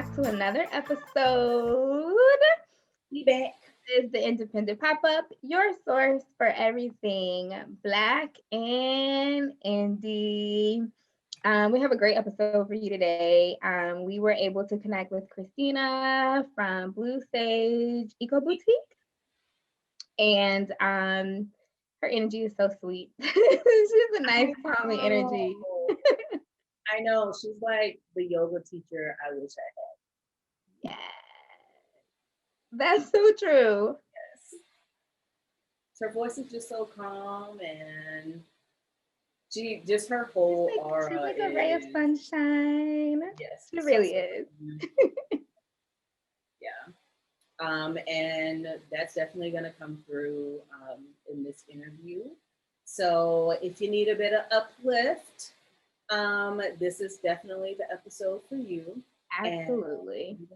back to another episode. We back. This is the Independent Pop-Up, your source for everything Black and Indie. We have a great episode for you today. We were able to connect with Christina from Blue Sage Eco Boutique, and her energy is so sweet. She's a nice, calming energy. I know. She's like the yoga teacher I wish I Yeah, that's so true. had. Yes. Her voice is just so calm and she just her whole aura. She's like a ray of sunshine. Yes. She really is. Yeah. And that's definitely going to come through in this interview. So if you need a bit of uplift, this is definitely the episode for you. Absolutely. And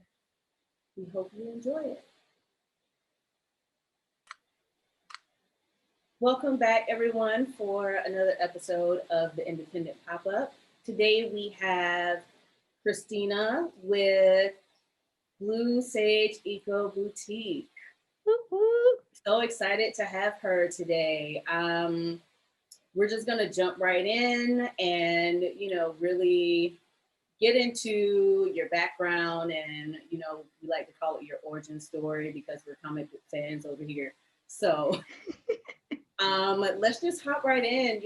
we hope you enjoy it. Welcome back, everyone, for another episode of the Independent Pop-Up. Today we have Christina with Blue Sage Eco Boutique. Woo-hoo. So excited to have her today. We're just going to jump right in and, really get into your background and, we like to call it your origin story because we're comic book fans over here. So let's just hop right in.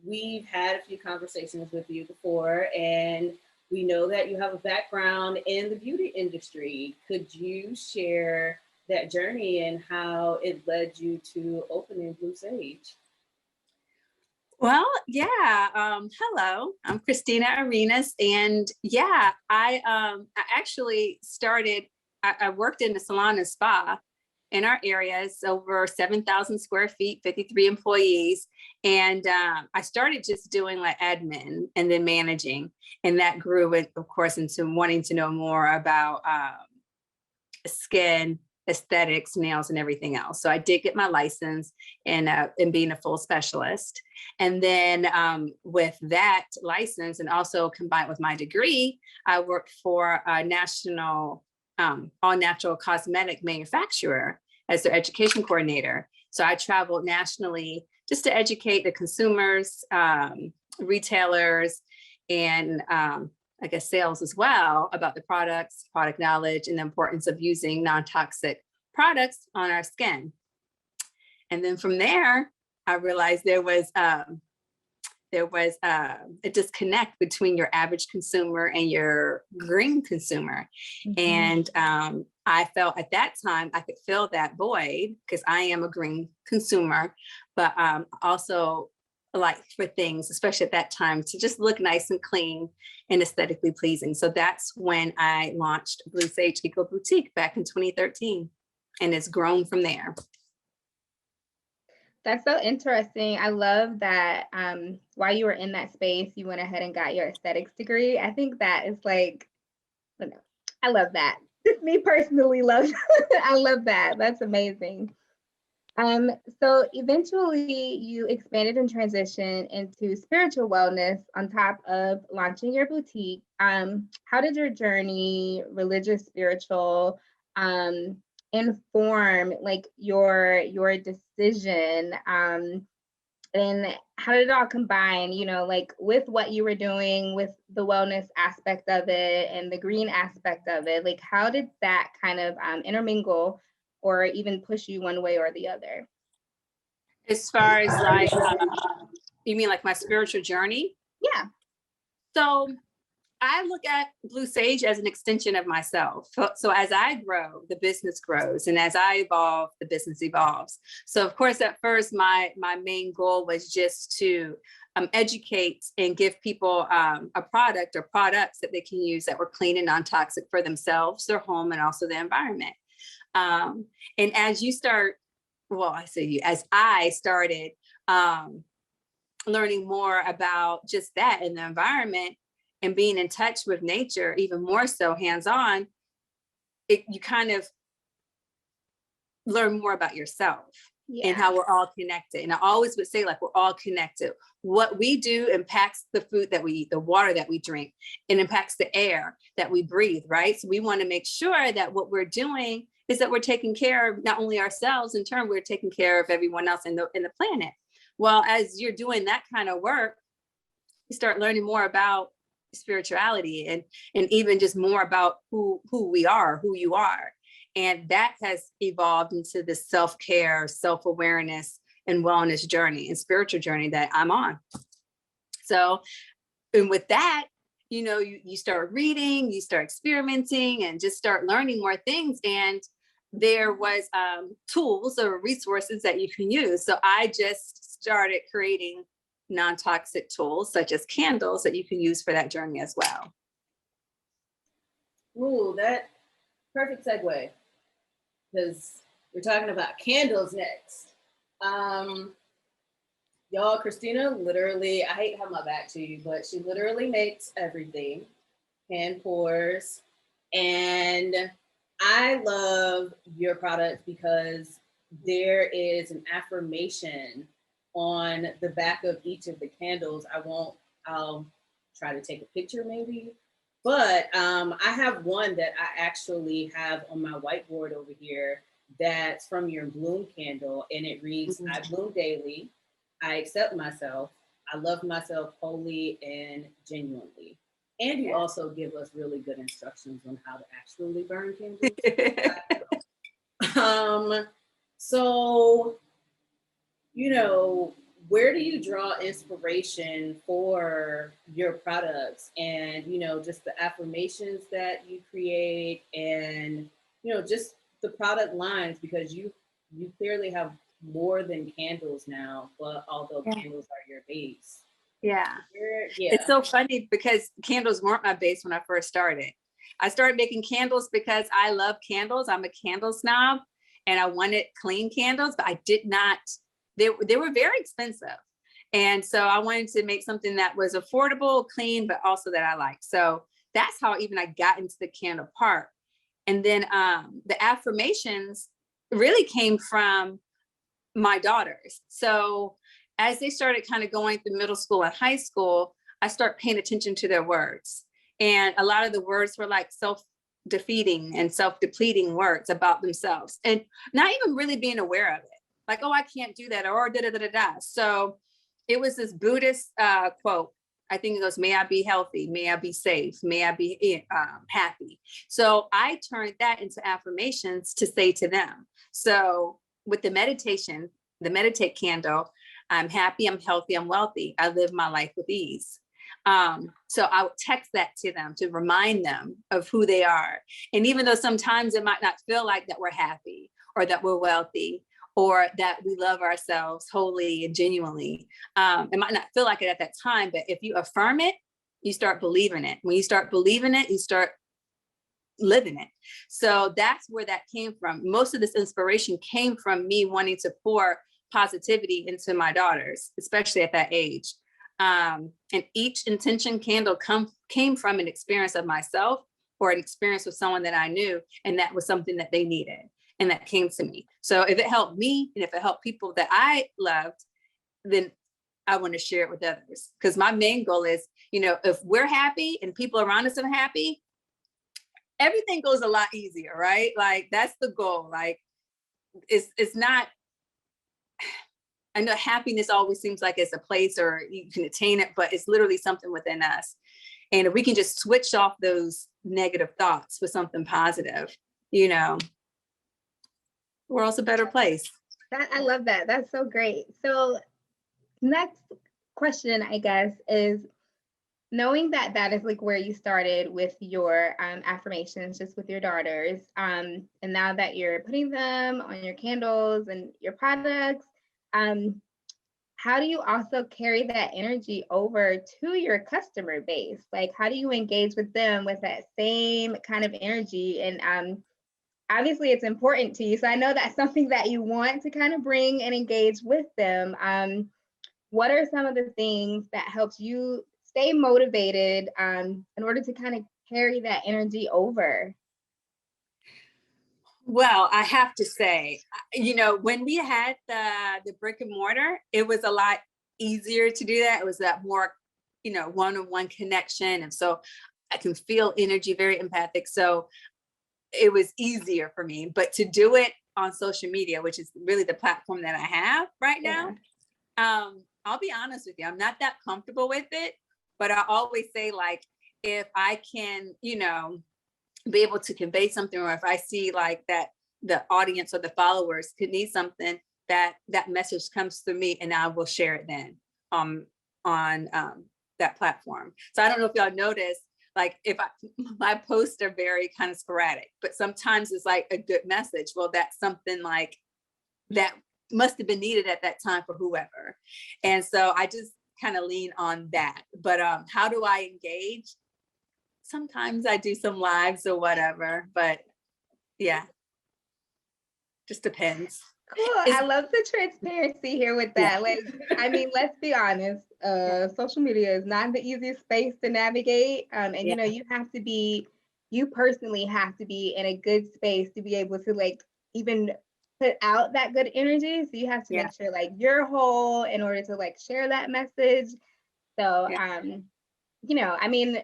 We've had a few conversations with you before, and we know that you have a background in the beauty industry. Could you share that journey and how it led you to opening Blue Sage? Well, yeah. Hello, I'm Christina Arenas, and yeah, I actually started. I worked in a salon and spa in our area. It's over 7,000 square feet, 53 employees, and I started just doing like admin and then managing, and that grew, of course, into wanting to know more about skin, aesthetics, nails, and everything else. So I did get my license in being a full specialist. And then with that license and also combined with my degree, I worked for a national all-natural cosmetic manufacturer as their education coordinator. So I traveled nationally just to educate the consumers, retailers, and I guess sales as well about the products, product knowledge, and the importance of using non-toxic products on our skin. And then from there, I realized there was a disconnect between your average consumer and your green consumer. Mm-hmm. And I felt at that time I could fill that void because I am a green consumer, but also like for things, especially at that time, to just look nice and clean and aesthetically pleasing. So that's when I launched Blue Sage Eco Boutique back in 2013, and it's grown from there. That's so interesting. I love that while you were in that space, you went ahead and got your aesthetics degree. I think that is like, I love that. Just me personally I love that. That's amazing. So eventually you expanded and transitioned into spiritual wellness on top of launching your boutique. How did your journey, religious, spiritual, inform like your decision, and how did it all combine, like with what you were doing with the wellness aspect of it and the green aspect of it? Like, how did that kind of intermingle or even push you one way or the other? As far as like, you mean like my spiritual journey? Yeah. So I look at Blue Sage as an extension of myself. So as I grow, the business grows. And as I evolve, the business evolves. So of course, at first, my main goal was just to educate and give people a product or products that they can use that were clean and non-toxic for themselves, their home, and also the environment. And as you start, as I started learning more about just that in the environment, and being in touch with nature, even more so hands-on, you kind of learn more about yourself. and how we're all connected. And I always would say, like, we're all connected. What we do impacts the food that we eat, the water that we drink. It impacts the air that we breathe, right? So we want to make sure that what we're doing is that we're taking care of not only ourselves, in turn, we're taking care of everyone else in the planet. Well, as you're doing that kind of work, you start learning more about spirituality and even just more about who we are, who you are. And that has evolved into this self-care, self-awareness, and wellness journey and spiritual journey that I'm on. So, and with that, you know, you start reading, you start experimenting, and just start learning more things. And there was tools or resources that you can use. So I just started creating non-toxic tools such as candles that you can use for that journey as well. Ooh, that perfect segue, because we're talking about candles next. Y'all, Christina literally, I hate to have my back to you, but she literally makes everything, hand pours. And I love your product because there is an affirmation on the back of each of the candles. I'll try to take a picture maybe, but I have one that I actually have on my whiteboard over here that's from your Bloom candle, and it reads, I bloom daily, I accept myself, I love myself wholly and genuinely. And you also give us really good instructions on how to actually burn candles. So, you know, where do you draw inspiration for your products, and, you know, just the affirmations that you create, and, you know, just the product lines, because you clearly have more than candles now, but although candles are your base. Yeah. It's so funny because candles weren't my base when I first started. I started making candles because I love candles. I'm a candle snob, and I wanted clean candles, but I did not, they were very expensive. And so I wanted to make something that was affordable, clean, but also that I liked. So that's how even I got into the candle part. And then the affirmations really came from my daughters. So as they started kind of going through middle school and high school, I started paying attention to their words. And a lot of the words were like self-defeating and self-depleting words about themselves, and not even really being aware of it. Like, oh, I can't do that, or da da da da da. So it was this Buddhist quote. I think it goes, may I be healthy, may I be safe, may I be happy. So I turned that into affirmations to say to them. So with the meditation, the meditate candle, I'm happy, I'm healthy, I'm wealthy, I live my life with ease. So I would text that to them to remind them of who they are. And even though sometimes it might not feel like that we're happy, or that we're wealthy, or that we love ourselves wholly and genuinely, it might not feel like it at that time, but if you affirm it, you start believing it. When you start believing it, you start living it. So that's where that came from. Most of this inspiration came from me wanting to pour positivity into my daughters, especially at that age. And each intention candle came from an experience of myself, or an experience with someone that I knew, and that was something that they needed, and that came to me. So if it helped me, and if it helped people that I loved, then I want to share it with others. Because my main goal is, you know, if we're happy and people around us are happy, everything goes a lot easier, right? Like, that's the goal. Like, it's not, I know happiness always seems like it's a place or you can attain it, but it's literally something within us. And if we can just switch off those negative thoughts with something positive, you know, the world's a better place. I love that. That's so great. So next question, I guess, is knowing that that is like where you started with your affirmations, just with your daughters, and now that you're putting them on your candles and your products, how do you also carry that energy over to your customer base? Like, how do you engage with them with that same kind of energy? And obviously it's important to you, so I know that's something that you want to kind of bring and engage with them. What are some of the things that helps you stay motivated in order to kind of carry that energy over? Well, I have to say, when we had the brick and mortar, it was a lot easier to do that. It was that more, one-on-one connection. And so I can feel energy, very empathic. So it was easier for me. But to do it on social media, which is really the platform that I have right now, I'll be honest with you, I'm not that comfortable with it. But I always say, like, if I can, be able to convey something, or if I see like that the audience or the followers could need something, that message comes through me, and I will share it then on that platform. So I don't know if y'all notice, like, my posts are very kind of sporadic, but sometimes it's like a good message. Well, that's something like that must have been needed at that time for whoever. And so I just kind of lean on that. But how do I engage? Sometimes I do some lives or whatever, but yeah, just depends. Cool. I love the transparency here with that. Like, I mean, let's be honest. Social media is not the easiest space to navigate. And you personally have to be in a good space to be able to like even put out that good energy. So you have to make sure like you're whole in order to like share that message. So I mean,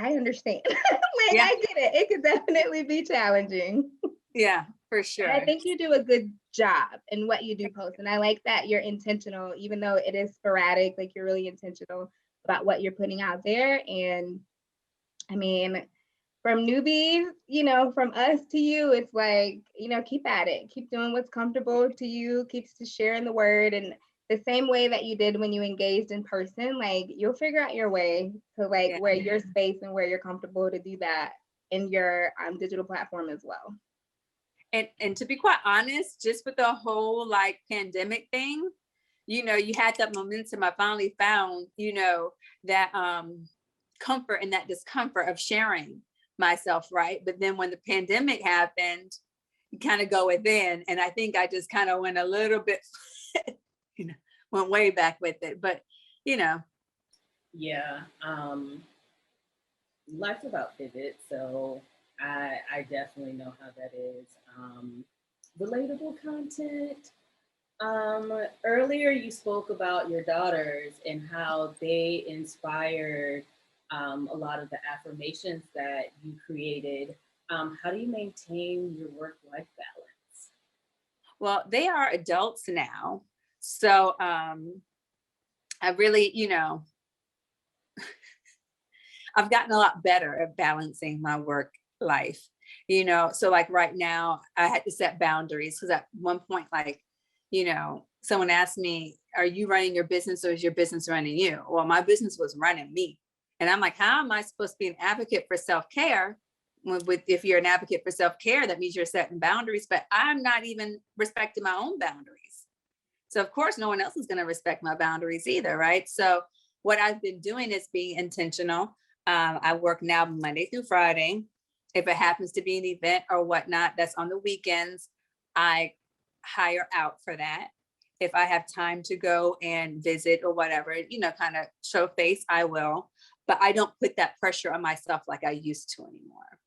I understand. I get it. It could definitely be challenging. Yeah, for sure. And I think you do a good job in what you do post. And I like that you're intentional, even though it is sporadic, like you're really intentional about what you're putting out there. And I mean, from newbies, from us to you, it's like, keep at it. Keep doing what's comfortable to you, keep sharing the word. And the same way that you did when you engaged in person, like you'll figure out your way to like where your space and where you're comfortable to do that in your digital platform as well. And to be quite honest, just with the whole like pandemic thing, you had that momentum. I finally found, that comfort and that discomfort of sharing myself, right? But then when the pandemic happened, you kind of go within, and I think I just kind of went a little bit, went way back with it. But life's about pivot, so I definitely know how that is. Relatable content. Earlier you spoke about your daughters and how they inspired a lot of the affirmations that you created. How do you maintain your work-life balance? Well, they are adults now. So I really, I've gotten a lot better at balancing my work life, so like right now I had to set boundaries, because at one point, like, someone asked me, are you running your business or is your business running you? Well, my business was running me. And I'm like, how am I supposed to be an advocate for self-care? If you're an advocate for self-care, that means you're setting boundaries, but I'm not even respecting my own boundaries. So of course, no one else is going to respect my boundaries either, right? So what I've been doing is being intentional. I work now Monday through Friday. If it happens to be an event or whatnot that's on the weekends, I hire out for that. If I have time to go and visit or whatever, kind of show face, I will. But I don't put that pressure on myself like I used to anymore.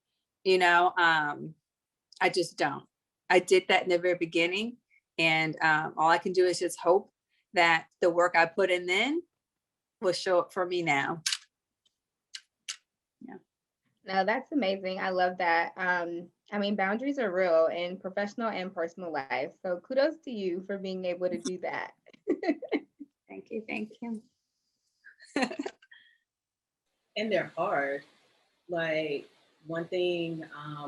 I just don't. I did that in the very beginning. And all I can do is just hope that the work I put in then will show up for me now. Yeah. No, that's amazing. I love that. I mean, boundaries are real in professional and personal life. So kudos to you for being able to do that. Thank you. Thank you. And they're hard. Like one thing, I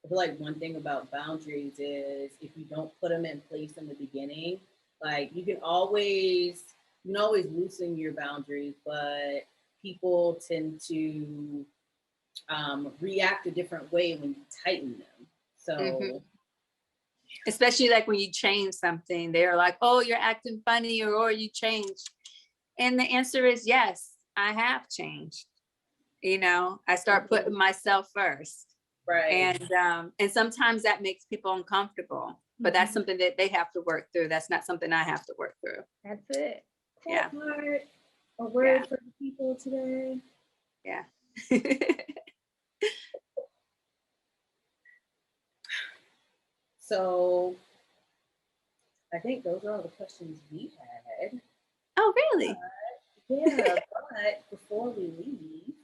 feel like one thing about boundaries is if you don't put them in place in the beginning, like you can always loosen your boundaries, but people tend to react a different way when you tighten them. So especially like when you change something, they're like, oh, you're acting funny, or you changed. And the answer is yes, I have changed. I start putting myself first. Right. And sometimes that makes people uncomfortable, but that's something that they have to work through. That's not something I have to work through. That's it. Yeah. A word for the people today. Yeah. So I think those are all the questions we had. Oh, really? Yeah, but before we leave,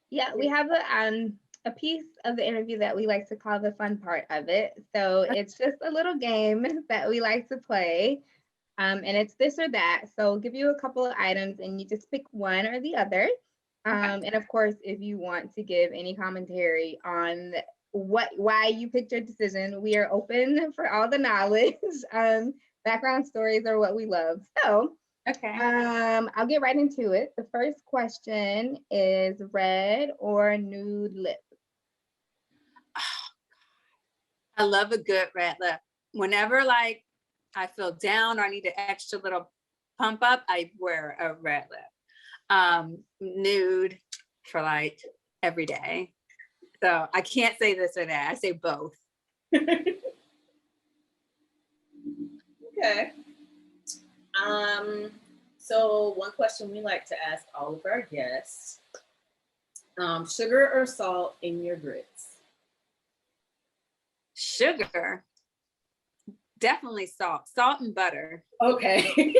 Yeah, we have a piece of the interview that we like to call the fun part of it. So it's just a little game that we like to play. And it's this or that. So I'll give you a couple of items and you just pick one or the other. And of course, if you want to give any commentary on why you picked your decision, we are open for all the knowledge. Background stories are what we love. So Okay. I'll get right into it. The first question is red or nude lip? I love a good red lip. Whenever like I feel down or I need an extra little pump up, I wear a red lip. Nude for like every day. So I can't say this or that. I say both. okay. So one question we like to ask all of our guests: sugar or salt in your grits? Sugar. Definitely salt. Salt and butter. Okay.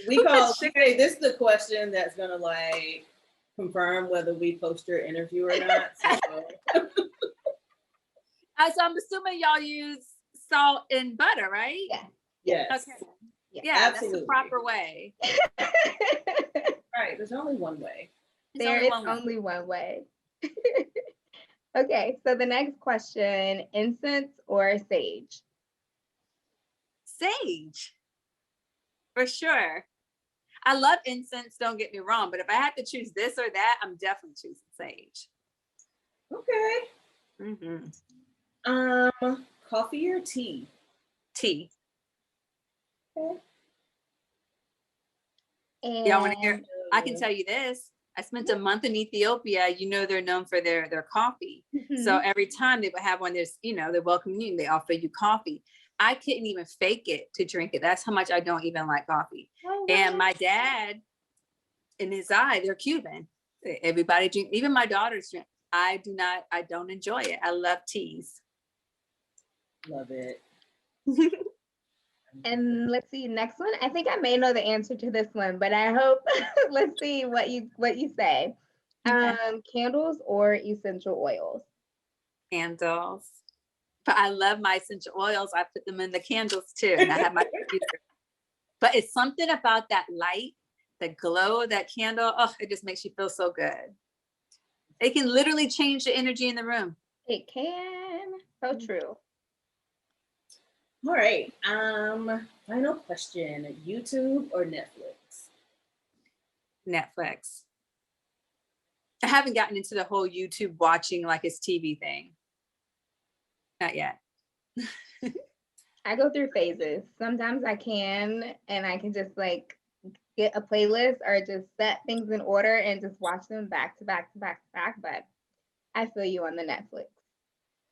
we say this is the question that's gonna like confirm whether we post your interview or not. So I'm assuming y'all use salt and butter, right? Yeah. Yes. Okay. Yeah, That's the proper way. Right. There's only one way. There is only one way. Okay, so the next question, incense or sage? Sage. For sure. I love incense, don't get me wrong, but if I had to choose this or that, I'm definitely choosing sage. Okay. Coffee or tea? Tea. Okay. And y'all want to hear? I can tell you this. I spent a month in Ethiopia. You know, they're known for their coffee. So every time they would have one, there's, you know, they welcome you and they offer you coffee. I couldn't even fake it to drink it. That's how much I don't even like coffee. Oh, wow. And my dad, in his eye, they're Cuban. Everybody drink, even my daughters drink. I don't enjoy it. I love teas. Love it. And let's see, next one. I think I may know the answer to this one, but I hope let's see what you say. Okay. Candles or essential oils? Candles. But I love my essential oils. I put them in the candles too, and I have my computer. But it's something about that light, the glow of that candle. Oh, it just makes you feel so good. It can literally change the energy in the room. It can. So true. All right. Final question: YouTube or Netflix? Netflix. I haven't gotten into the whole YouTube watching like it's TV thing. Not yet. I go through phases. Sometimes I can, and I can just like get a playlist or just set things in order and just watch them back to back to back to back. But I feel you on the Netflix.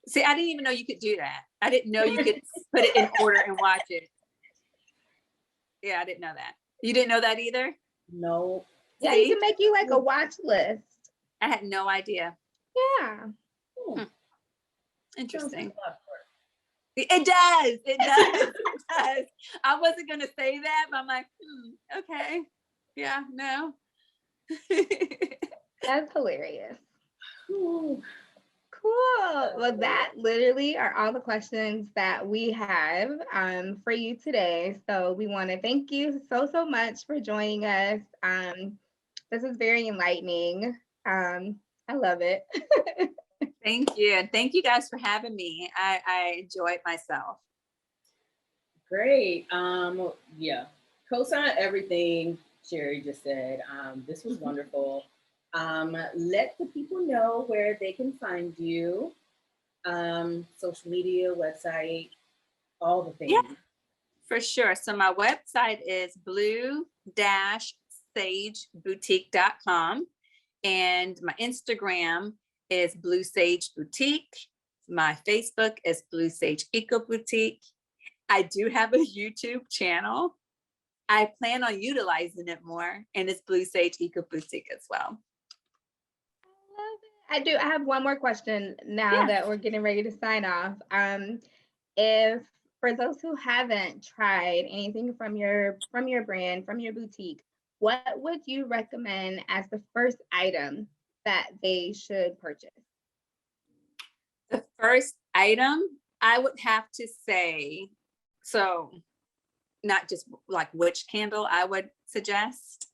See, I didn't even know you could do that. I didn't know you could put it in order and watch it. Yeah, I didn't know that. You didn't know that either? No. Yeah, you can make you like a watch list. I had no idea. Yeah. Interesting. It does. It does. It does. I wasn't going to say that, but I'm like, okay. Yeah, no. That's hilarious. Ooh. Cool. Well, that literally are all the questions that we have for you today. So we want to thank you so much for joining us. This is very enlightening. I love it. Thank you. And thank you guys for having me. I enjoyed myself. Great. Yeah. Co-sign everything Sherry just said. This was wonderful. Let the people know where they can find you. Social media, website, all the things. Yeah, for sure. So my website is blue-sageboutique.com. And my Instagram is Blue Sage Boutique. My Facebook is Blue Sage Eco Boutique. I do have a YouTube channel. I plan on utilizing it more, and it's Blue Sage Eco Boutique as well. I love I do. I have one more question now Yeah. that we're getting ready to sign off. If for those who haven't tried anything from your brand, from your boutique, what would you recommend as the first item that they should purchase? The first item, I would have to say, so not just like which candle I would suggest.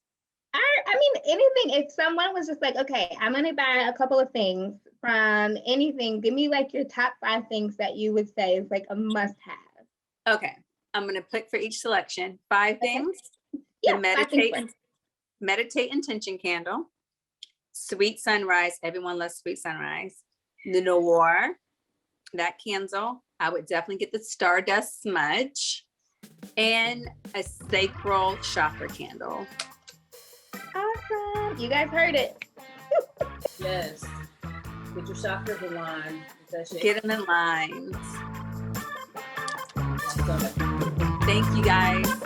I mean, anything. If someone was just like, okay, I'm gonna buy a couple of things from anything, give me like your top 5 things that you would say is like a must-have. Okay, I'm going to pick for each selection 5 Okay. things. Yeah, The 5 things meditate intention candle, sweet sunrise. Everyone loves sweet sunrise. The noir, that candle. I would definitely get the stardust smudge, and a sacral chakra candle. Awesome. You guys heard it. Yes. Get your chakras aligned. Get them in lines. Awesome. Thank you guys.